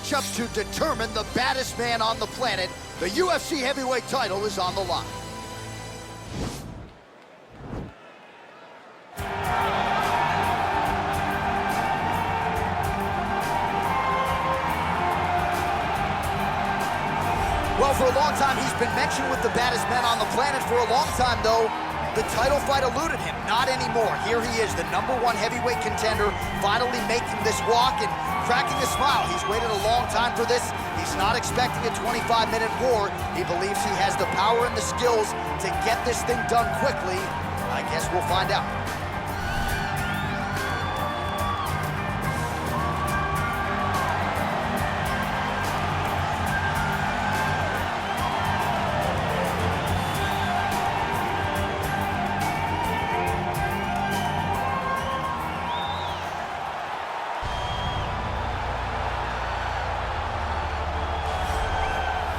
matchup to determine the baddest man on the planet. The UFC heavyweight title is on the line. Well, for a long time, he's been mentioned with the baddest men on the planet. For a long time, though, the title fight eluded him. Not anymore. Here he is, the #1 heavyweight contender, finally making this walk and cracking a smile. He's waited a long time for this. He's not expecting a 25-minute war. He believes he has the power and the skills to get this thing done quickly. I guess we'll find out.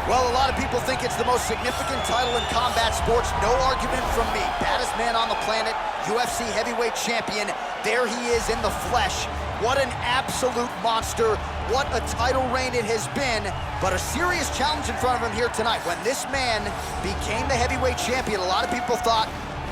Well, a lot of people think it's the most significant title in combat sports. No argument from me. Baddest man on the planet, UFC heavyweight champion. There he is in the flesh. What an absolute monster. What a title reign it has been. But a serious challenge in front of him here tonight. When this man became the heavyweight champion, a lot of people thought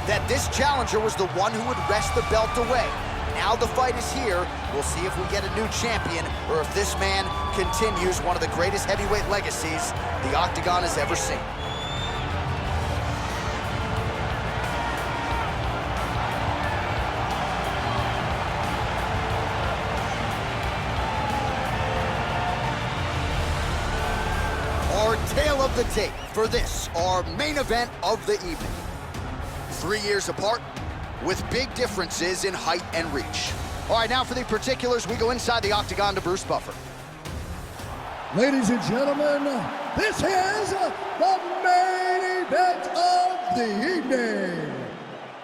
that this challenger was the one who would wrest the belt away. Now the fight is here. We'll see if we get a new champion or if this man continues one of the greatest heavyweight legacies the Octagon has ever seen. Our tale of the tape for this, our main event of the evening. 3 years apart, with big differences in height and reach. All right, now for the particulars, we go inside the Octagon to Bruce Buffer. Ladies and gentlemen, this is the main event of the evening.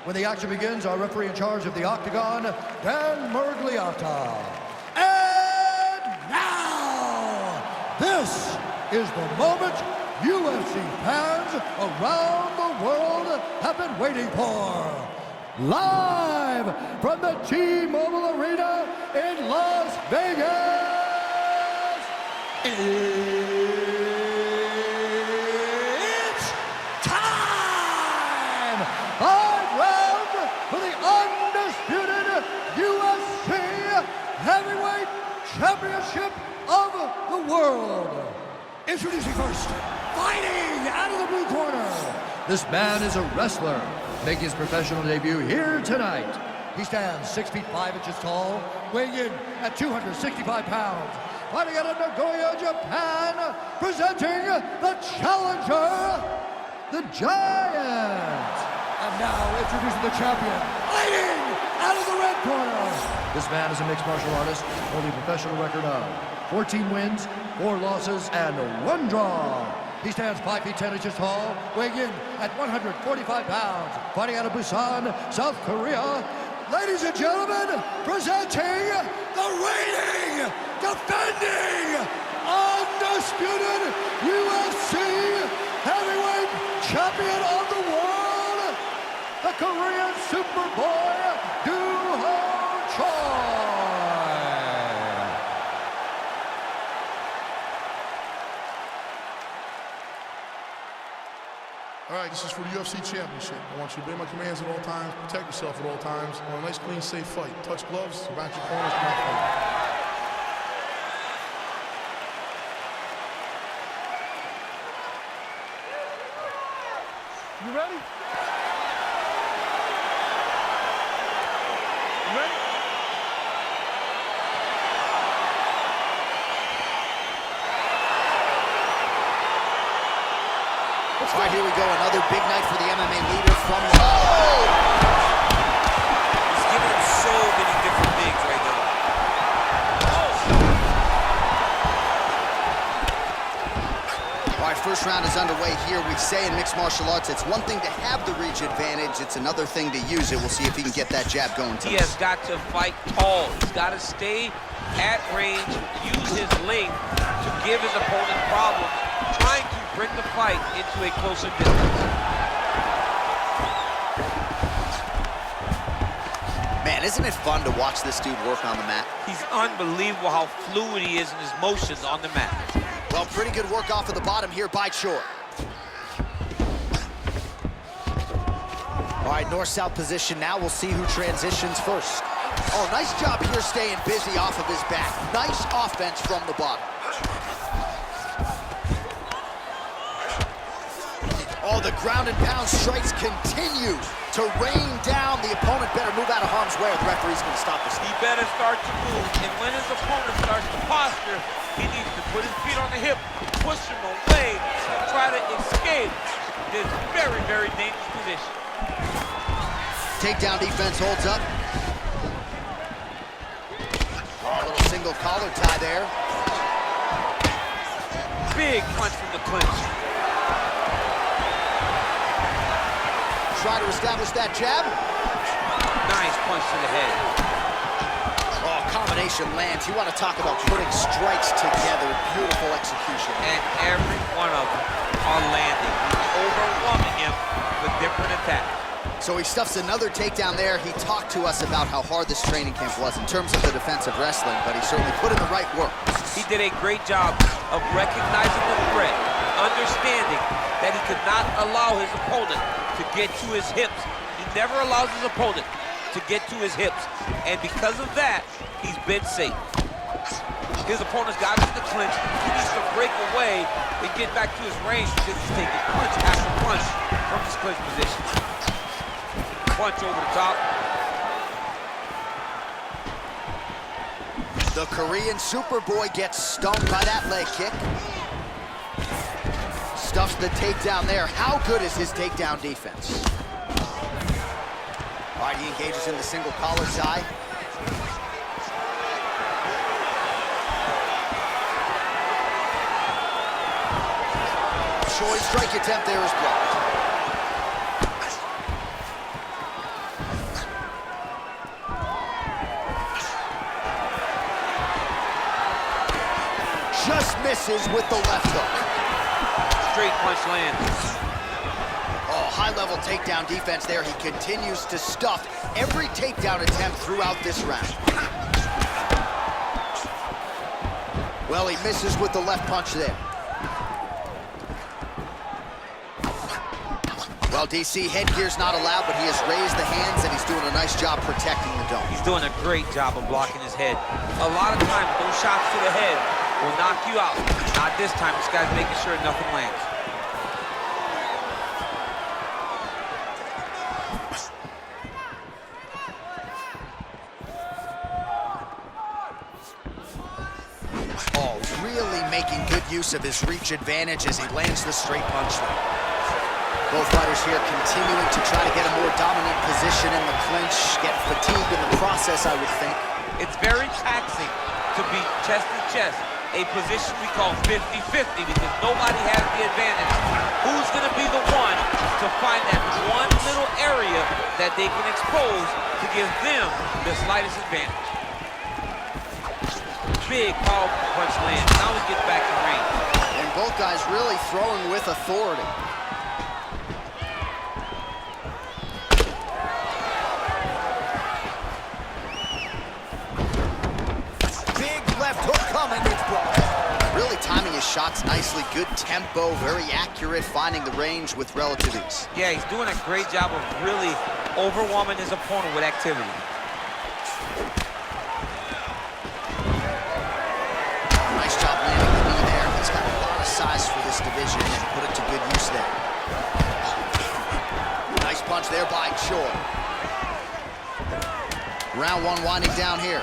When the action begins, our referee in charge of the Octagon, Dan Murgliata. And now, this is the moment UFC fans around the world have been waiting for. Live from the T-Mobile Arena in Las Vegas, it's time! High round for the undisputed UFC Heavyweight Championship of the world. Introducing first, fighting out of the blue corner. This man is a wrestler, making his professional debut here tonight. He stands 6 feet 5 inches tall, weighing in at 265 pounds. Fighting out of Nagoya, Japan, presenting the challenger, the Giant. And now introducing the champion, fighting out of the red corner. This man is a mixed martial artist, holding a professional record of 14 wins, 4 losses, and 1 draw. He stands 5 feet 10 inches tall, weighing in at 145 pounds, fighting out of Busan, South Korea. Ladies and gentlemen, presenting the reigning, defending, undisputed UFC heavyweight champion of the world, the Korean Superboy, Doo-Ho Choi. All right, this is for the UFC Championship. I want you to obey my commands at all times, protect yourself at all times. I want a nice, clean, safe fight. Touch gloves, back your corners, come out fight. You ready? You ready? All right, here we go. Another big night for the MMA leader from the... Oh! He's giving him so many different things right now. All right, first round is underway here. We say in mixed martial arts, it's one thing to have the reach advantage. It's another thing to use it. We'll see if he can get that jab going tonight. He has got to fight tall. He's got to stay at range, use his length to give his opponent problems, trying to bring the fight into a closer distance. Man, Man, isn't it fun to watch this dude work on the mat? He's unbelievable how fluid he is in his motions on the mat. Well, pretty good work off of the bottom here by Chor. All right, north-south position now. We'll see who transitions first. Oh, nice job here staying busy off of his back. Nice offense from the bottom. Oh, the ground and pound strikes continue to rain down. The opponent better move out of harm's way or the referee's going to stop this. He better start to move, and when his opponent starts to posture, he needs to put his feet on the hip, push him away, try to escape this very, very dangerous position. Takedown defense holds up. Oh, a little single collar tie there. Big punch from the clinch. Try to establish that jab. Nice punch to the head. Oh, combination lands. You want to talk about putting strikes together. Beautiful execution. And every one of them are landing. He's overwhelming him with different attacks. So he stuffs another takedown there. He talked to us about how hard this training camp was in terms of the defensive wrestling, but he certainly put in the right work. He did a great job of recognizing the threat, understanding that he could not allow his opponent to get to his hips. He never allows his opponent to get to his hips, and because of that, he's been safe. His opponent's got him in the clinch. He needs to break away and get back to his range because he's taking punch after punch from his clinch position. Punch over the top. The Korean Superboy gets stung by that leg kick. Stuffs the takedown there. How good is his takedown defense? All right, he engages in the single collar tie. Choi's strike attempt there is blocked. Just misses with the left hook. Straight punch lands. Oh, high-level takedown defense there. He continues to stuff every takedown attempt throughout this round. Well, he misses with the left punch there. Well, DC, headgear's not allowed, but he has raised the hands, and he's doing a nice job protecting the dome. He's doing a great job of blocking his head. A lot of times, those shots to the head will knock you out. Not this time. This guy's making sure nothing lands. Oh, really making good use of his reach advantage as he lands the straight punch there. Both fighters here continuing to try to get a more dominant position in the clinch, get fatigued in the process, I would think. It's very taxing to be chest to chest, a position we call 50-50 because nobody has the advantage. Who's going to be the one to find that one little area that they can expose to give them the slightest advantage? Big, powerful punch lands. Now he gets back in range. And both guys really throwing with authority. Left hook coming, it's blocked. Really timing his shots nicely, good tempo, very accurate, finding the range with relative ease. Yeah, he's doing a great job of really overwhelming his opponent with activity. Nice job landing the knee there. He's got a lot of size for this division and put it to good use there. Nice punch there by Chor. Round one winding down here.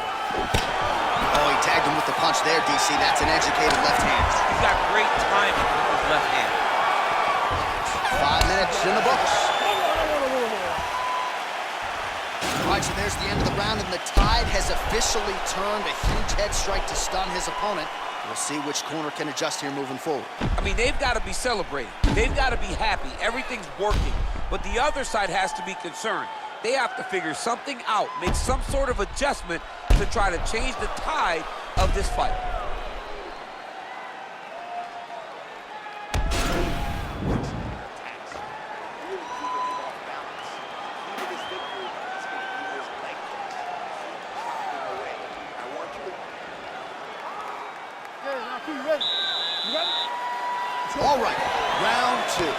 Oh, he tagged him with the punch there, DC. That's an educated left hand. He's got great timing with his left hand. 5 minutes in the books. All right, so there's the end of the round, and the tide has officially turned. A huge head strike to stun his opponent. We'll see which corner can adjust here moving forward. I mean, they've got to be celebrating. They've got to be happy. Everything's working. But the other side has to be concerned. They have to figure something out, make some sort of adjustment to try to change the tide of this fight. All right, round two.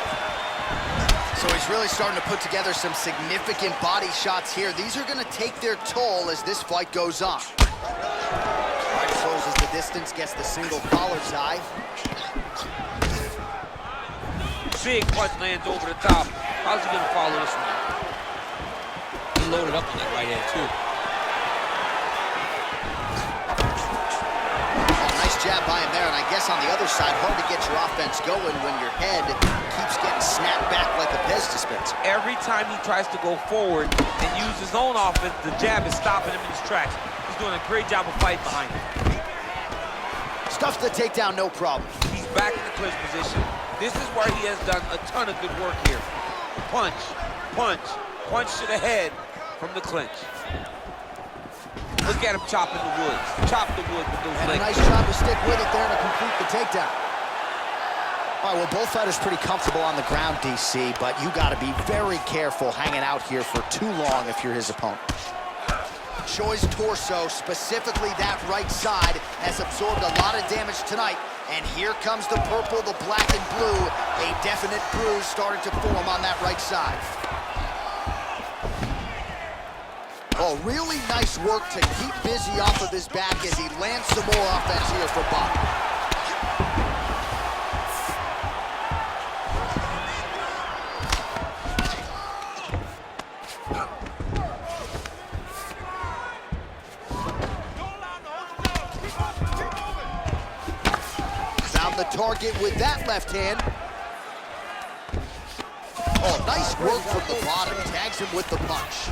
So he's really starting to put together some significant body shots here. These are going to take their toll as this fight goes on. Right, closes the distance, gets the single collar tie. Big punch lands over the top. How's he going to follow this one? He loaded up on that right hand, too. Nice jab by him there, and I guess on the other side, hard to get your offense going when your head keeps getting snapped back like a Pez dispenser. Every time he tries to go forward and use his own offense, the jab is stopping him in his tracks. He's doing a great job of fighting behind him. Stuffs the takedown, no problem. He's back in the clinch position. This is where he has done a ton of good work here. Punch, punch, punch to the head from the clinch. Look at him chopping the wood. Chop the wood with those legs. A nice job to stick with it there to complete the takedown. All right, well, both fighters pretty comfortable on the ground, DC, but you got to be very careful hanging out here for too long if you're his opponent. Choi's torso, specifically that right side, has absorbed a lot of damage tonight. And here comes the purple, the black, and blue. A definite bruise starting to form on that right side. Oh, really nice work to keep busy off of his back as he lands some more offense here for Bob. Found the target with that left hand. Oh, nice work from the bottom. Tags him with the punch.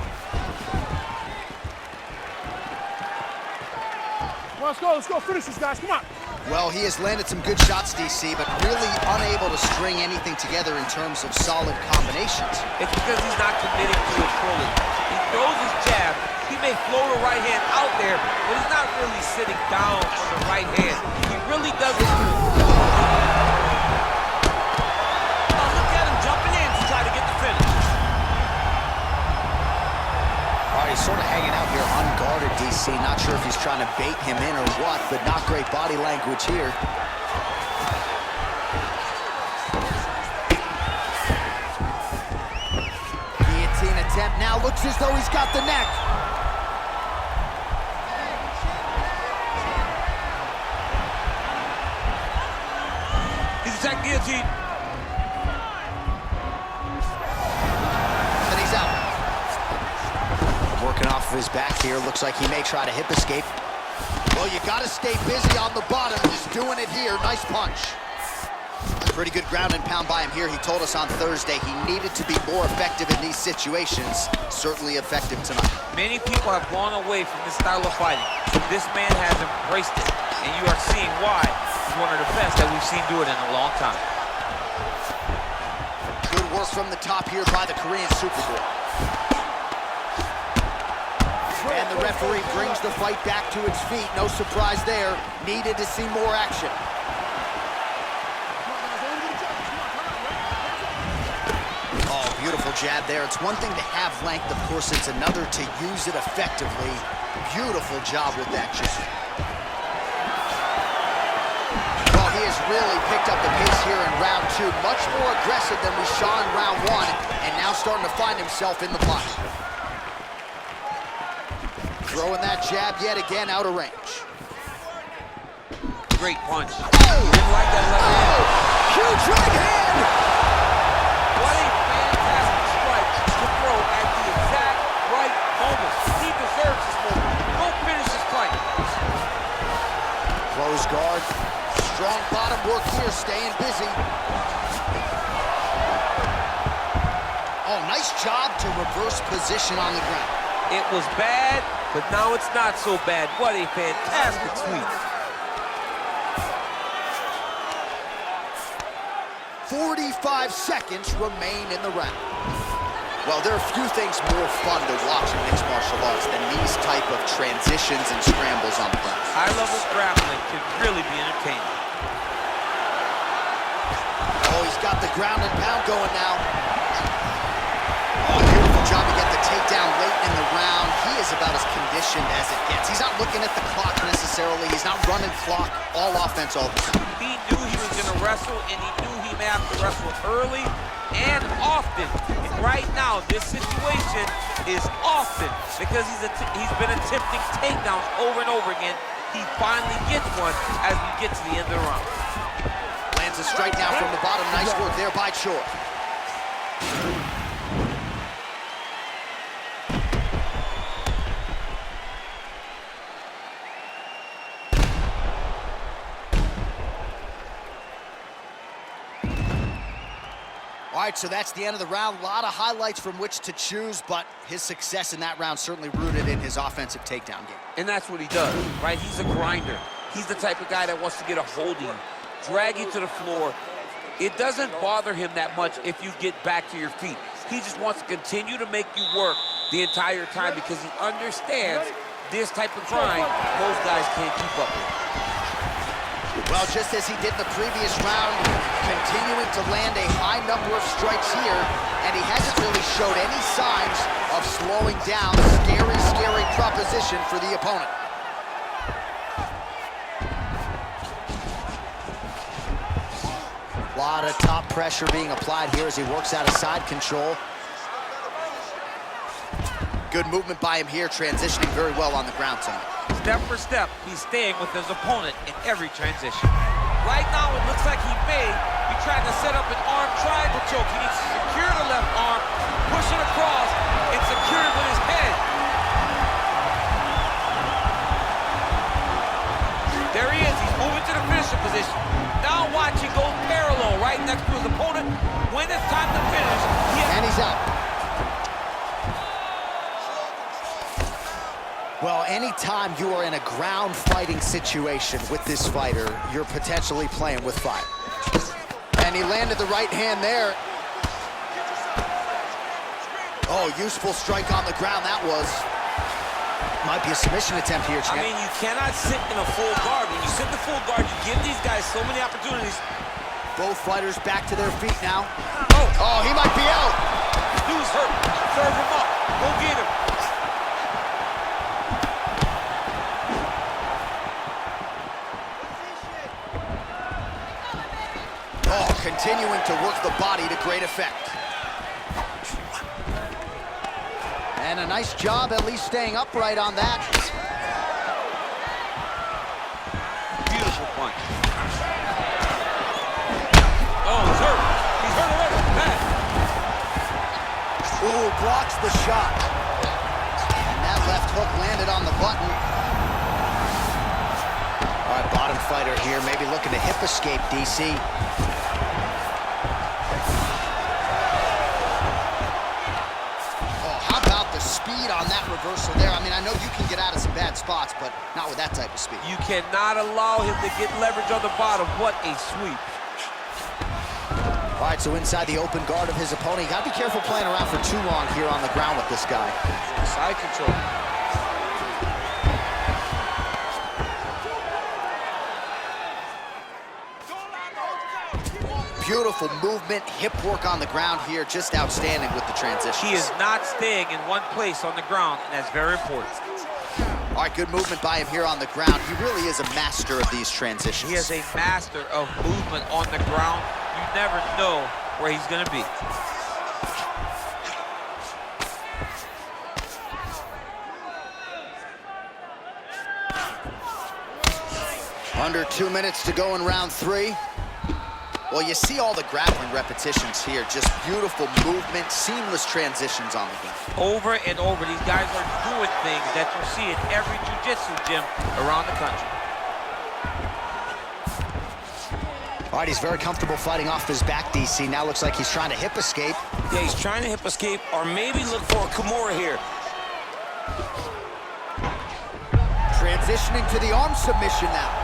Let's go, finish this, guys, come on. Well, he has landed some good shots, DC, but really unable to string anything together in terms of solid combinations. It's because he's not committing to it fully. He throws his jab. He may float a right hand out there, but he's not really sitting down on the right hand. He really doesn't. Oh, look at him jumping in to try to get the finish. All right, he's sort of hanging out here unguarded, DC. Not sure if he's trying to bait him in or what, but not great body language here. Guillotine attempt now. Looks as though he's got the neck. He's attacked guillotine. And he's out. Working off of his back here. Looks like he may try to hip escape. Well, you got to stay busy on the bottom. He's doing it here. Nice punch. Pretty good ground and pound by him here. He told us on Thursday he needed to be more effective in these situations. Certainly effective tonight. Many people have gone away from this style of fighting. This man has embraced it, and you are seeing why he's one of the best that we've seen do it in a long time. Good work from the top here by the Korean Superboy. And the referee brings the fight back to its feet. No surprise there. Needed to see more action. Oh, beautiful jab there. It's one thing to have length. Of course, it's another to use it effectively. Beautiful job with that jab. Well, he has really picked up the pace here in round two. Much more aggressive than we saw in round one, and now starting to find himself in the pocket. Throwing that jab yet again out of range. Great punch. Oh! Didn't like that left hand. Huge right hand! What a fantastic strike to throw at the exact right moment. He deserves this moment. Go finish this fight. Close guard. Strong bottom work here, staying busy. Oh, nice job to reverse position on the ground. It was bad, but now it's not so bad. What a fantastic sweep. 45 seconds remain in the round. Well, there are few things more fun to watch in mixed martial arts than these type of transitions and scrambles on the ground. High-level grappling can really be entertaining. Oh, he's got the ground and pound going now. Oh, beautiful job to get the takedown late in the round. He is about as conditioned as it gets. He's not looking at the clock necessarily. He's not running clock, all offense all the time. He knew he was he's going to wrestle, and he knew he may have to wrestle early and often. And right now, this situation is often because he's been attempting takedowns over and over again. He finally gets one as we get to the end of the round. Lands a strike down from the bottom. Nice work there by Chor. All right, so that's the end of the round. A lot of highlights from which to choose, but his success in that round certainly rooted in his offensive takedown game. And that's what he does, right? He's a grinder. He's the type of guy that wants to get a hold of you, drag you to the floor. It doesn't bother him that much if you get back to your feet. He just wants to continue to make you work the entire time because he understands this type of grind most guys can't keep up with. Well, just as he did in the previous round, continuing to land a high number of strikes here, and he hasn't really showed any signs of slowing down. Scary, scary proposition for the opponent. A lot of top pressure being applied here as he works out of side control. Good movement by him here, transitioning very well on the ground tonight. Step for step, he's staying with his opponent in every transition. Right now, it looks like he may be trying to set up an arm triangle choke. He needs to secure the left arm, push it across, and secure it with his head. There he is, he's moving to the finisher position. Now watch, he goes parallel right next to his opponent. When it's time to finish, and he's out. Well, anytime you are in a ground fighting situation with this fighter, you're potentially playing with fire. And he landed the right hand there. Oh, useful strike on the ground that was. Might be a submission attempt here, champ. I mean, you cannot sit in a full guard. When you sit in the full guard, you give these guys so many opportunities. Both fighters back to their feet now. Oh, he might be out. Dude's hurt. Serve him up. Go get him. Oh, continuing to work the body to great effect. And a nice job at least staying upright on that. Beautiful punch. Oh, he's hurt. He's hurt already. Bad. Ooh, blocks the shot. And that left hook landed on the button. All right, bottom fighter here, maybe looking to hip escape, DC. Speed on that reversal there. I mean, I know you can get out of some bad spots, but not with that type of speed. You cannot allow him to get leverage on the bottom. What a sweep. All right, so inside the open guard of his opponent. You gotta be careful playing around for too long here on the ground with this guy. Side control. Beautiful movement, hip work on the ground here, just outstanding with the transition. He is not staying in one place on the ground, and that's very important. All right, good movement by him here on the ground. He really is a master of these transitions. He is a master of movement on the ground. You never know where he's gonna be. Under 2 minutes to go in round 3. Well, you see all the grappling repetitions here. Just beautiful movement, seamless transitions on the ground. Over and over, these guys are doing things that you see in every jiu-jitsu gym around the country. All right, he's very comfortable fighting off his back, DC. Now looks like he's trying to hip escape. Yeah, he's trying to hip escape or maybe look for a Kimura here. Transitioning to the arm submission now.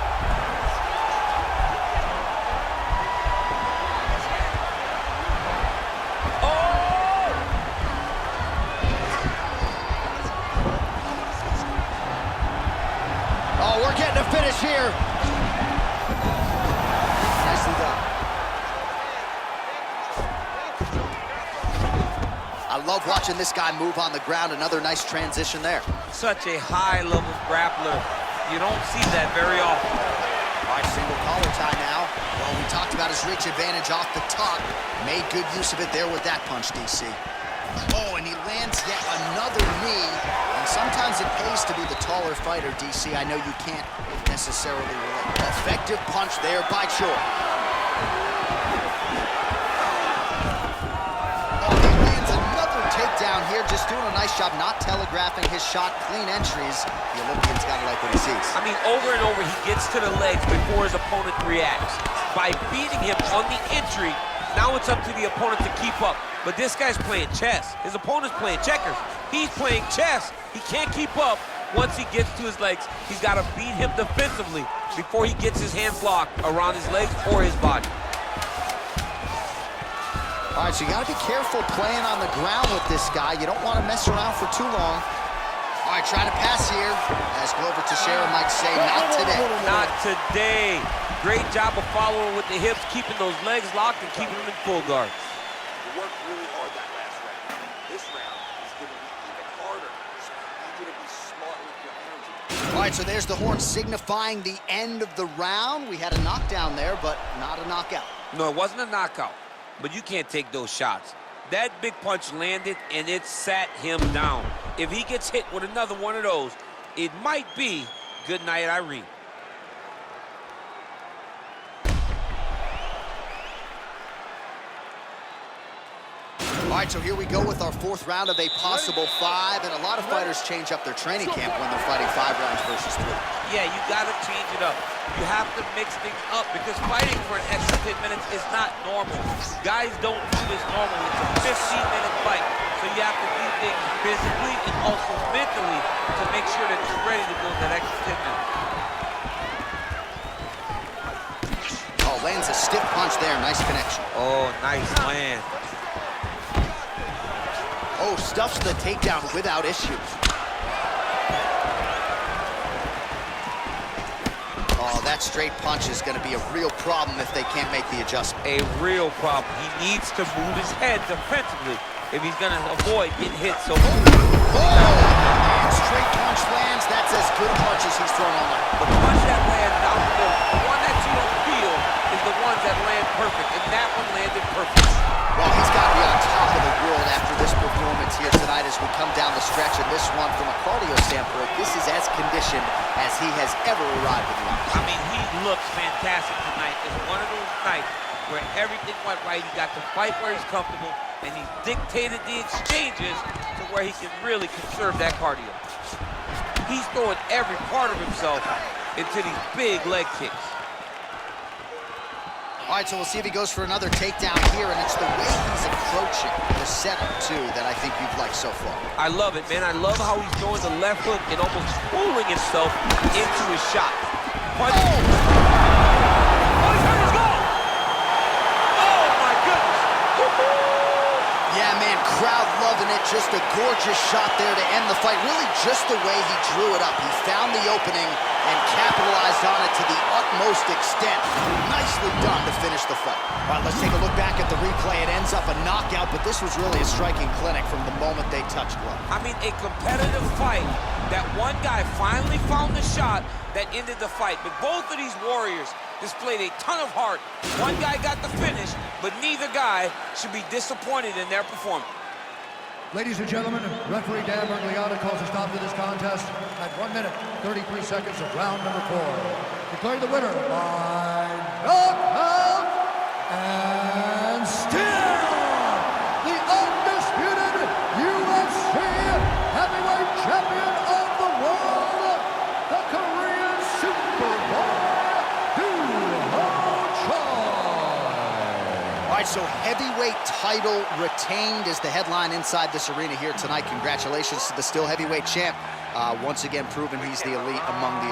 We're getting a finish here. Nicely done. I love watching this guy move on the ground. Another nice transition there. Such a high-level grappler. You don't see that very often. All right, single collar tie now. Well, we talked got his reach advantage off the top. Made good use of it there with that punch, DC. Oh, and he lands yet another knee. And sometimes it pays to be the taller fighter, DC. I know you can't necessarily relate. Effective punch there by Choi. Oh, he lands another takedown here, just doing a nice job not telegraphing his shot. Clean entries. The Olympian's got to like what he sees. I mean, over and over, he gets to the legs before his opponent reacts. By beating him on the entry, now it's up to the opponent to keep up. But this guy's playing chess. His opponent's playing checkers. He's playing chess. He can't keep up. Once he gets to his legs, he's got to beat him defensively before he gets his hands locked around his legs or his body. All right, so you got to be careful playing on the ground with this guy. You don't want to mess around for too long. All right, trying to pass here. As Glover Teixeira might say, not today. Not today. Great job of following with the hips, keeping those legs locked and keeping them in full guard. You worked really hard that last round. This round is going to be even harder, so I need you to be smart with your energy. All right, so there's the horn signifying the end of the round. We had a knockdown there, but not a knockout. No, it wasn't a knockout, but you can't take those shots. That big punch landed, and it sat him down. If he gets hit with another one of those, it might be good night, Irene. All right, so here we go with our fourth round of a possible 5, and a lot of fighters change up their training camp when they're fighting 5 rounds versus 3. Yeah, you gotta change it up. You have to mix things up because fighting for an extra 10 minutes is not normal. Guys don't do this normally. It's a 15-minute fight, so you have to do things physically and also mentally to make sure that you're ready to go that extra 10 minutes. Oh, lands a stiff punch there. Nice connection. Oh, nice land. Oh, stuffs the takedown without issue. Oh, that straight punch is going to be a real problem if they can't make the adjustment. A real problem. He needs to move his head defensively if he's going to avoid getting hit. So, straight punch lands. That's as good a punch as he's thrown all night. the punch that lands down below, the one that you don't feel, is the ones that land perfect, and that one landed perfect. Well, he's got to be on top of the world after this performance here tonight as we come down the stretch. And this one, from a cardio standpoint, this is as conditioned as he has ever arrived in the ring. I mean, he looks fantastic tonight. It's one of those nights where everything went right. He got to fight where he's comfortable, and he dictated the exchanges to where he can really conserve that cardio. He's throwing every part of himself into these big leg kicks. All right, so we'll see if he goes for another takedown here, and it's the way he's approaching the setup, too, that I think you've liked so far. I love it, man. I love how he's throwing the left hook and almost pulling himself into his shot. Punch. Oh, he's hurt his goal! Oh, my goodness! Yeah, man, crowd loving it. Just a gorgeous shot there to end the fight. Really just the way he drew it up. He found the opening and capitalized on it to the utmost extent. Nicely done to finish the fight. All right, let's take a look back at the replay. It ends up a knockout, but this was really a striking clinic from the moment they touched glove. I mean, a competitive fight that one guy finally found the shot that ended the fight. But both of these warriors displayed a ton of heart. One guy got the finish, but neither guy should be disappointed in their performance. Ladies and gentlemen, referee Dan Bergliata calls a stop to this contest at 1 minute, 33 seconds of round number 4. Declaring the winner by knockout and still the undisputed UFC heavyweight champion of the world, the Korean Superboy, All right, so heavyweight title retained is the headline inside this arena here tonight. Congratulations to the still heavyweight champ. Once again, proving he's the elite among the